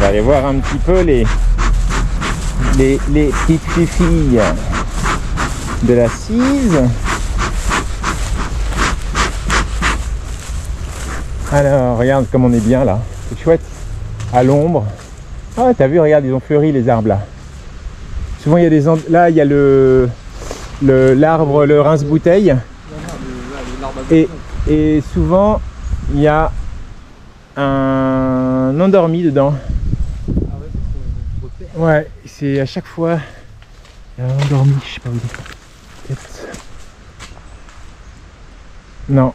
va aller voir un petit peu les petites filles de la Cise. Alors, regarde comme on est bien là. C'est chouette. À l'ombre. Ah, t'as vu, regarde, ils ont fleuri les arbres là. Souvent, il y a des... Là, il y a l'arbre, le rince-bouteille. Et souvent, il y a un endormi dedans. Ouais, c'est à chaque fois... Il y a un endormi, je sais pas où il est. Peut-être... Non,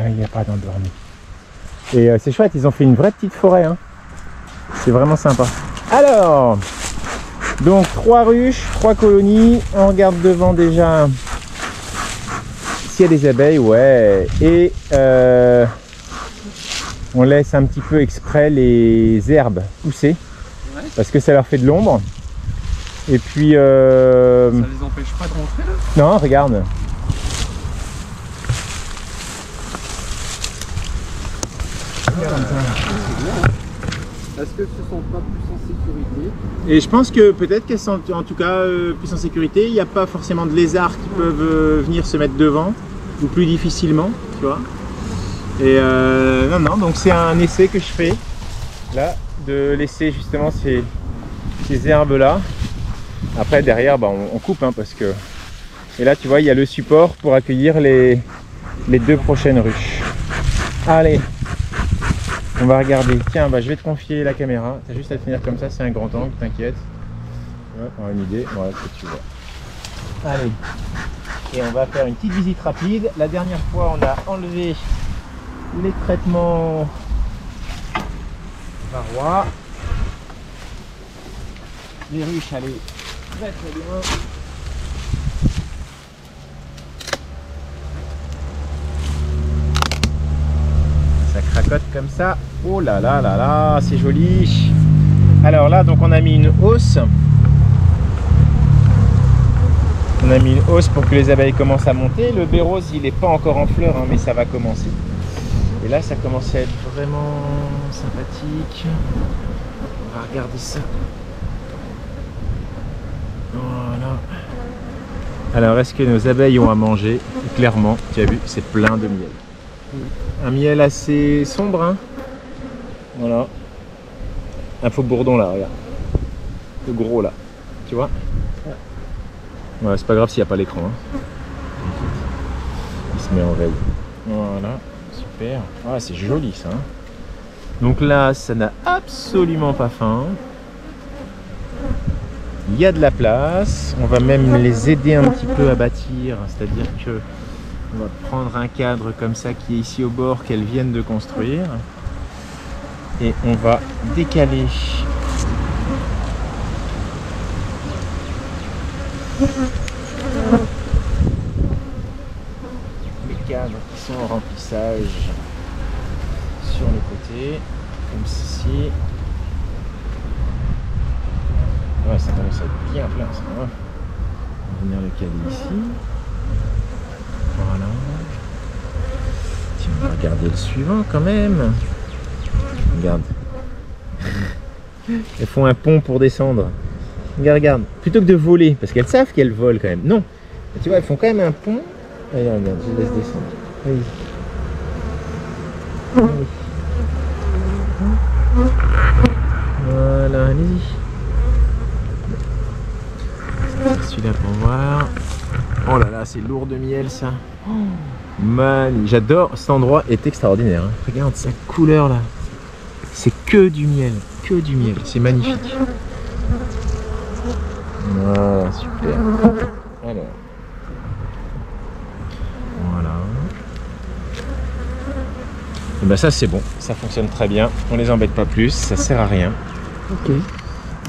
il n'y a pas d'endormi. Et c'est chouette, ils ont fait une vraie petite forêt. Hein. C'est vraiment sympa. Alors, donc 3 ruches, 3 colonies. On regarde devant déjà s'il y a des abeilles, ouais. Et on laisse un petit peu exprès les herbes pousser. Ouais. Parce que ça leur fait de l'ombre. Et puis... Ça les empêche pas de rentrer là? Non, regarde. Est-ce que ce sont pas plus en sécurité? Et je pense que peut-être qu'elles sont en tout cas plus en sécurité. Il n'y a pas forcément de lézards qui peuvent venir se mettre devant, ou plus difficilement, tu vois. Et non, donc c'est un essai que je fais, là, de laisser justement ces herbes-là. Après, derrière, bah, on coupe, hein, parce que... Et là, tu vois, il y a le support pour accueillir les 2 prochaines ruches. Allez! On va regarder. Tiens, bah, je vais te confier la caméra. Tu as juste à tenir comme ça, c'est un grand angle, t'inquiète. Ouais, on a une idée. Voilà ce que tu vois. Allez. Et on va faire une petite visite rapide. La dernière fois, on a enlevé les traitements varrois. Les ruches, allez, très bien. Ça cracote comme ça. Oh là là là là, c'est joli. Alors là, donc on a mis une hausse. On a mis une hausse pour que les abeilles commencent à monter. Le bérose, il n'est pas encore en fleurs, hein, mais ça va commencer. Et là, ça commence à être vraiment sympathique. On va regarder ça. Voilà. Alors, est-ce que nos abeilles ont à manger? Clairement, tu as vu, c'est plein de miel. Un miel assez sombre, hein. Voilà. Un faux bourdon là, regarde. Le gros là, tu vois. Ouais, c'est pas grave s'il n'y a pas l'écran. Hein. Il se met en veille. Voilà, super. Ah, c'est joli ça. Hein. Donc là, ça n'a absolument pas faim. Il y a de la place. On va même les aider un petit peu à bâtir. C'est-à-dire que on va prendre un cadre comme ça qui est ici au bord qu'elles viennent de construire. Et on va décaler les cadres qui sont en remplissage sur le côté, comme ceci. Ouais, ça commence à être bien plein ça. On va venir le caler ici. Voilà. Tiens, on va regarder le suivant quand même. Regarde. Elles font un pont pour descendre. Regarde, regarde. Plutôt que de voler, parce qu'elles savent qu'elles volent quand même. Non. Mais tu vois, elles font quand même un pont. Regarde, regarde, je laisse descendre. Oui. Oui. Voilà, allez-y. Celui-là pour voir. Oh là là, c'est lourd de miel ça. Man, j'adore, cet endroit est extraordinaire. Hein. Regarde sa couleur là. C'est que du miel, c'est magnifique. Voilà, super. Alors, voilà. Et ben ça c'est bon, ça fonctionne très bien. On les embête pas plus, ça sert à rien. Ok.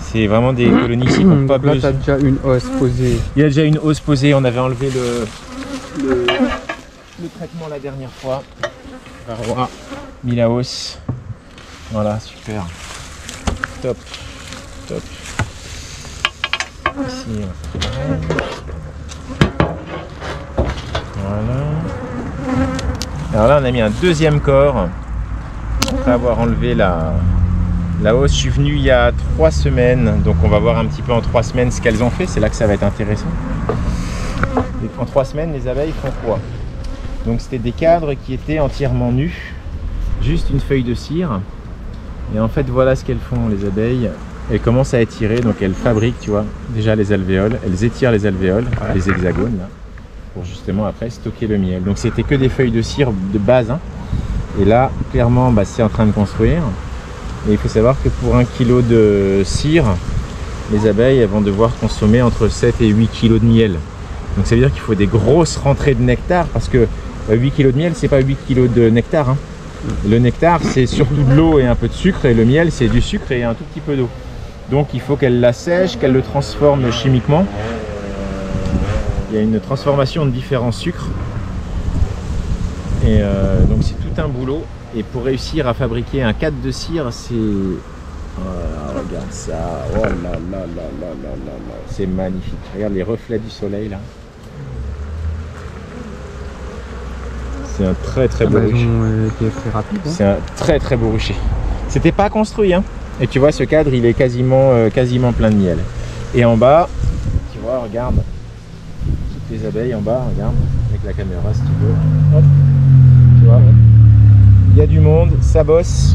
C'est vraiment des colonies qui n'ont pas besoin. Là, tu as déjà une hausse posée. Il y a déjà une hausse posée, on avait enlevé le traitement la dernière fois. Varroa, mis la hausse. Voilà, super. Top, top. Ici, on va faire pareil. Voilà. Alors là, on a mis un deuxième corps après avoir enlevé Là-haut, je suis venu il y a 3 semaines, donc on va voir un petit peu en 3 semaines ce qu'elles ont fait, c'est là que ça va être intéressant. Et en 3 semaines, les abeilles font quoi? Donc c'était des cadres qui étaient entièrement nus, juste une feuille de cire. Et en fait, voilà ce qu'elles font, les abeilles. Elles commencent à étirer, donc elles fabriquent, tu vois, déjà les alvéoles. Elles étirent les alvéoles, les hexagones, là, pour justement après stocker le miel. Donc c'était que des feuilles de cire de base, hein. Et là, clairement, bah, c'est en train de construire. Et il faut savoir que pour 1 kg de cire, les abeilles elles vont devoir consommer entre 7 et 8 kg de miel. Donc ça veut dire qu'il faut des grosses rentrées de nectar, parce que 8 kg de miel, c'est pas 8 kg de nectar, hein. Le nectar, c'est surtout de l'eau et un peu de sucre, et le miel, c'est du sucre et un tout petit peu d'eau. Donc il faut qu'elle l'assèche, qu'elle le transforme chimiquement. Il y a une transformation de différents sucres. Et donc c'est tout un boulot. Et pour réussir à fabriquer un cadre de cire, c'est... Oh, regarde ça. Oh là là là là là là là. C'est magnifique. Regarde les reflets du soleil là. C'est un très très beau rucher. Très rapide. Hein. C'est un très très beau rucher. C'était pas construit, hein. Et tu vois, ce cadre, il est quasiment plein de miel. Et en bas, tu vois, regarde. Toutes les abeilles en bas, regarde. Avec la caméra si tu veux. Hop. Tu vois. Il y a du monde, ça bosse.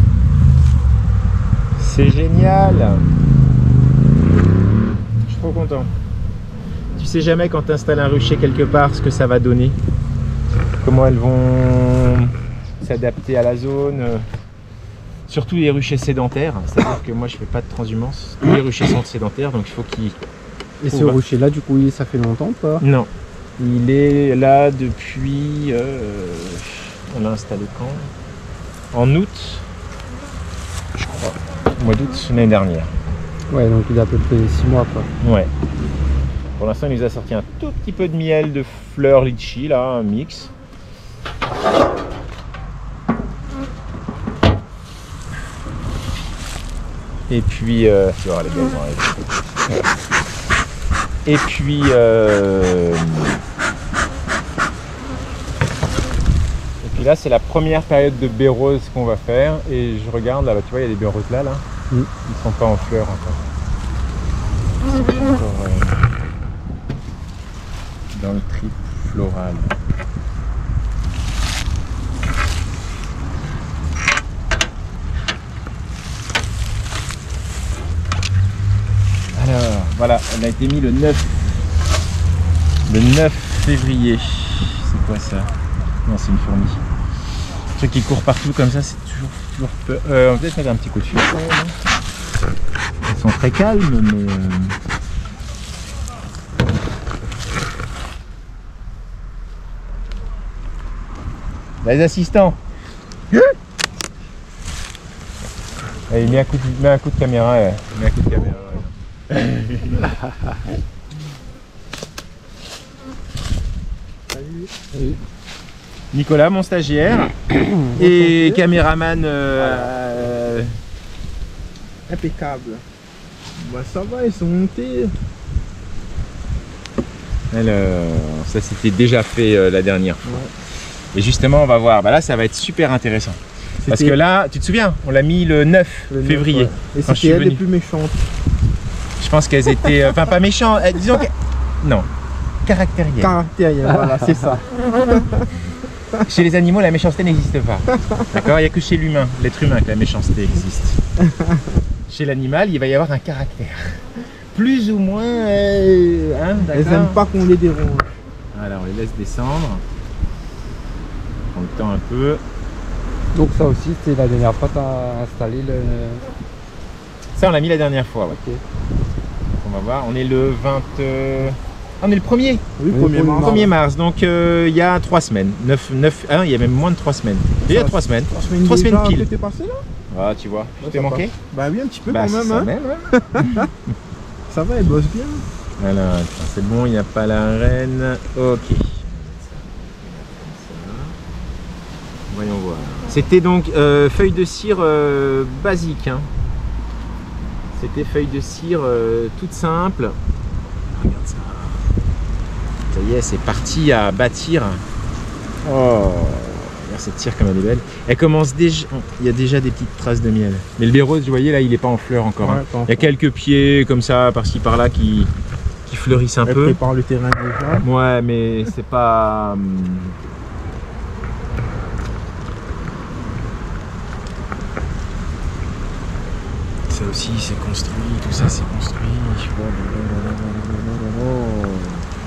C'est génial. Je suis trop content. Tu sais jamais quand tu installes un rucher quelque part ce que ça va donner. Comment elles vont s'adapter à la zone. Surtout les ruchers sédentaires. C'est-à-dire que moi je fais pas de transhumance. Tous les ruchers sont sédentaires, donc il faut qu'ils... Et ce rucher là, du coup, ça fait longtemps ou pas? Non. Il est là depuis... on l'a installé quand? En août, je crois. Au mois d'août l'année dernière. Ouais, donc il a à peu près 6 mois quoi. Ouais. Pour l'instant, il nous a sorti un tout petit peu de miel de fleurs litchi, là, un mix. Et puis, tu vois, les gars, et puis, là, c'est la première période de bérose qu'on va faire. Et je regarde, là, tu vois, il y a des béroses là. Ils ne sont pas en fleurs encore. C'est encore dans le trip floral. Alors, voilà, elle a été mise le 9 février. C'est quoi ça? Non, c'est une fourmi. Le truc qui court partout comme ça, c'est toujours peur. On va peut-être mettre un petit coup de fil. Elles sont très calmes, mais... Les assistants. Allez, mets un coup de caméra. Mets un coup de caméra. Salut. Nicolas, mon stagiaire, et caméraman Impeccable. Bah ça va, ils sont montés. Alors, ça c'était déjà fait la dernière fois. Ouais. Et justement, on va voir. Bah là, ça va être super intéressant. Parce que là, tu te souviens, on l'a mis le 9 février. Ouais. Et c'était elles les plus méchantes. Je pense qu'elles étaient, enfin pas méchantes, disons que... Non, caractérielles. Caractérielles, voilà, c'est ça. Chez les animaux, la méchanceté n'existe pas. D'accord? Il n'y a que chez l'humain, l'être humain, que la méchanceté existe. Chez l'animal, il va y avoir un caractère. Plus ou moins... hein, elles n'aiment pas qu'on les dérange. Voilà, on les laisse descendre. On prend le temps un peu. Donc ça aussi, c'était la dernière fois que tu as installé le... Ça, on l'a mis la dernière fois. Ouais. Ok. On va voir, on est le 20... on est le 1er. Oui, 1er mars. Donc il y a 3 semaines. 9, il y a même moins de 3 semaines. Il y a 3 semaines. 3 semaines pile. T'es passé là? Ah, tu vois, je t'ai manqué? Bah oui, un petit peu bah, quand même. Hein. Même, ouais. Ça va, elle bosse bien. Voilà, c'est bon, il n'y a pas la reine. Ok. Voyons voir. C'était donc feuille de cire basique. Hein. C'était feuille de cire toute simple. Regarde ça. Ça y est, c'est parti à bâtir. Oh, cette cire comme elle est belle. Elle commence déjà, il y a déjà des petites traces de miel. Mais le bérose, vous voyez là, il n'est pas en fleurs encore. Ouais, hein. Il y a quelques pieds comme ça, par-ci par-là, qui fleurissent un peu. Elle prépare le terrain déjà. Ouais, mais c'est pas... Ça aussi, c'est construit, tout ça, c'est construit.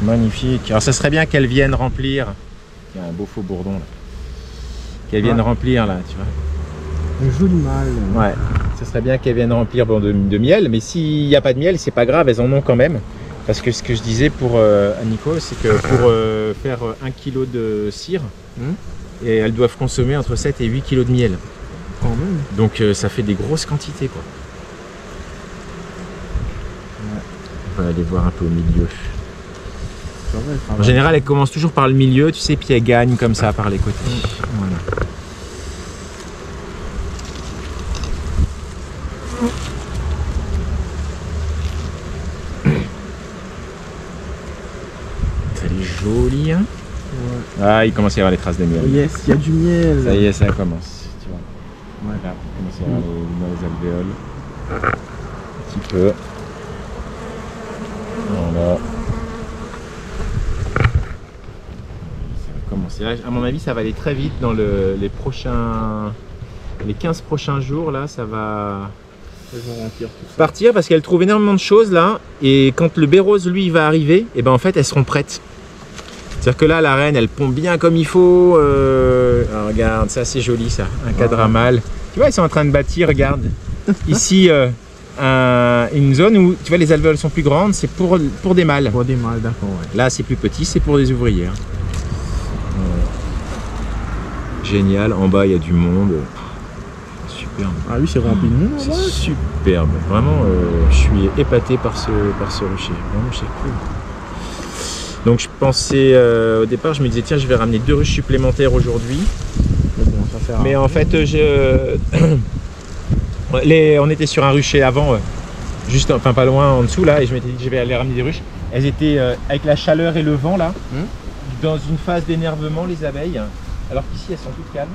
Magnifique. Alors, ça serait bien qu'elle vienne remplir. Il y a un beau faux bourdon là. Qu'elle vienne remplir là, tu vois. Un joli mâle. Ouais, ce serait bien qu'elles viennent remplir de miel, mais s'il n'y a pas de miel, c'est pas grave, elles en ont quand même. Parce que ce que je disais pour Nico, c'est que pour faire 1 kg de cire, et elles doivent consommer entre 7 et 8 kg de miel. Quand même. Donc ça fait des grosses quantités quoi. Ouais. On va aller voir un peu au milieu. En général, elles commencent toujours par le milieu, tu sais, puis elles gagnent comme ça par les côtés. Voilà. Elle est jolie, hein. Ouais. Ah, il commence à y avoir les traces de miel. Oh yes, il y a du miel. Ça y est, ça commence. Tu vois. Voilà, il commence à y avoir les alvéoles. Un petit peu. Voilà. Ça va commencer. À mon avis, ça va aller très vite dans les 15 prochains jours. Là, ça va partir parce qu'elle trouve énormément de choses là. Et quand le bérose, lui, va arriver, et ben en fait, elles seront prêtes. C'est-à-dire que là, la reine, elle pond bien comme il faut. Alors, regarde, ça, c'est joli, ça. Un cadre mâle. Tu vois, ils sont en train de bâtir, regarde. Ici, une zone où, tu vois, les alvéoles sont plus grandes, c'est pour des mâles. Pour des mâles, d'accord, ouais. Là, c'est plus petit, c'est pour des ouvrières. Génial. En bas, il y a du monde. Superbe. Ah oui, c'est rempli de monde. C'est superbe. Vraiment, je suis épaté par ce rocher. Vraiment, c'est cool. Donc je pensais au départ, je me disais tiens, je vais ramener 2 ruches supplémentaires aujourd'hui. Mais en fait, on était sur un rucher avant, juste enfin pas loin en dessous là, et je m'étais dit que je vais aller ramener des ruches. Elles étaient avec la chaleur et le vent là, dans une phase d'énervement les abeilles, alors qu'ici elles sont toutes calmes.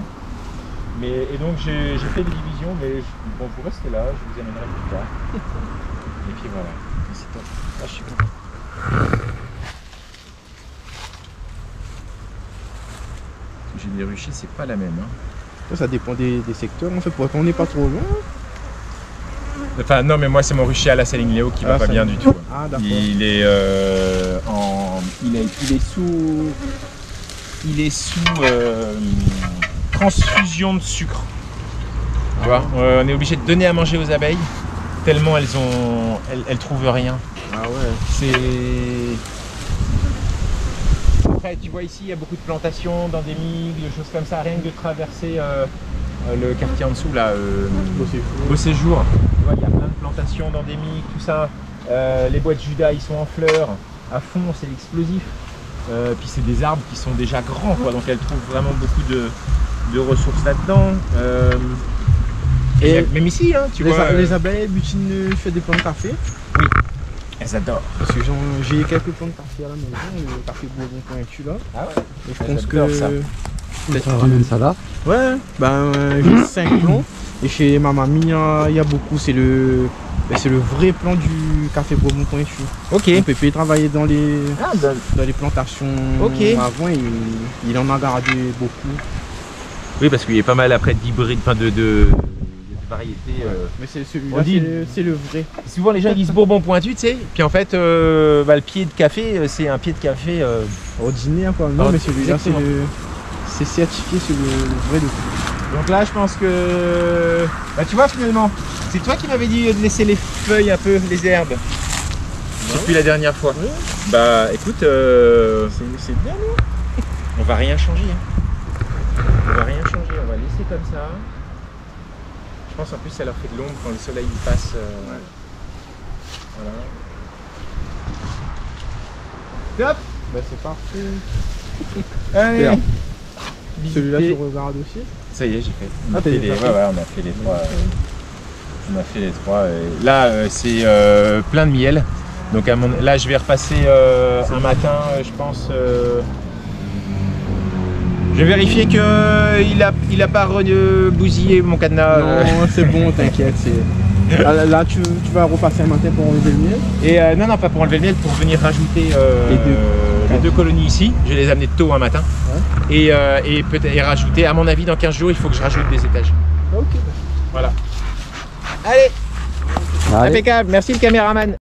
Et donc j'ai fait des divisions, mais bon, vous restez là, je vous amènerai plus tard. Et puis voilà, c'est top. Ah, je suis content. J'ai des ruchers, c'est pas la même. Hein. Ça dépend des secteurs, en fait, pour qu'on n'est pas trop loin. Enfin, non, mais moi, c'est mon rucher à la Saline Léo qui va pas bien du tout. Ah, d'accord. Il est sous transfusion de sucre. Tu vois, on est obligé de donner à manger aux abeilles tellement elles trouvent rien. Ah ouais. C'est... Après, tu vois ici, il y a beaucoup de plantations d'endémiques, de choses comme ça, rien que de traverser le quartier en dessous, là, Beau Séjour. Tu vois, il y a plein de plantations d'endémiques, tout ça. Les bois de Judas, ils sont en fleurs, à fond, c'est l'explosif. Puis c'est des arbres qui sont déjà grands, quoi, donc elles trouvent vraiment beaucoup de ressources là-dedans. Et même ici, hein, tu vois. Les abeilles butinent fait des plants de café. Oui. Elles adorent. Parce que j'ai quelques plants de café à la maison, le café Bourbon pointu là. Ah ouais. Et je pense que ça. Peut-être ramène ça là. Ouais, ben j'ai 5 plants. Et chez ma mamie, il y a beaucoup. C'est le vrai plan du café Bourbon pointu. Ok. Mon pépé travaillait dans les plantations avant et il en a gardé beaucoup. Oui, parce qu'il y a pas mal après d'hybrides, enfin de variétés. Mais c'est celui-là, c'est le vrai. Souvent les gens disent Bourbon pointu, tu sais, puis en fait le pied de café, c'est un pied de café ordinaire quoi. Non, mais celui-là, c'est certifié, c'est le vrai de tout. Donc là, je pense que, bah, tu vois, finalement, c'est toi qui m'avais dit de laisser les feuilles un peu, les herbes. Depuis la dernière fois. Oui. Bah écoute, c'est bien, non? On va rien changer. Hein. On va rien changer, on va laisser comme ça. Je pense en plus ça leur fait de l'ombre quand le soleil passe. Voilà. Top. Bah c'est parfait. Allez. Celui-là tu regardes aussi. Ça y est, j'ai fait. On a fait les 3. On a fait les 3. Et là c'est plein de miel. Donc là je vais repasser un matin, je pense. Je vais vérifier qu'il a pas bousillé mon cadenas. Non, c'est bon, t'inquiète. Là, tu vas repasser un matin pour enlever le miel. Et non, pas pour enlever le miel, pour venir rajouter les deux colonies ici. Je vais les amener tôt un matin. Ouais. Et peut-être rajouter, à mon avis, dans 15 jours, il faut que je rajoute des étages. Ok. Voilà. Allez. Impeccable. Merci le caméraman.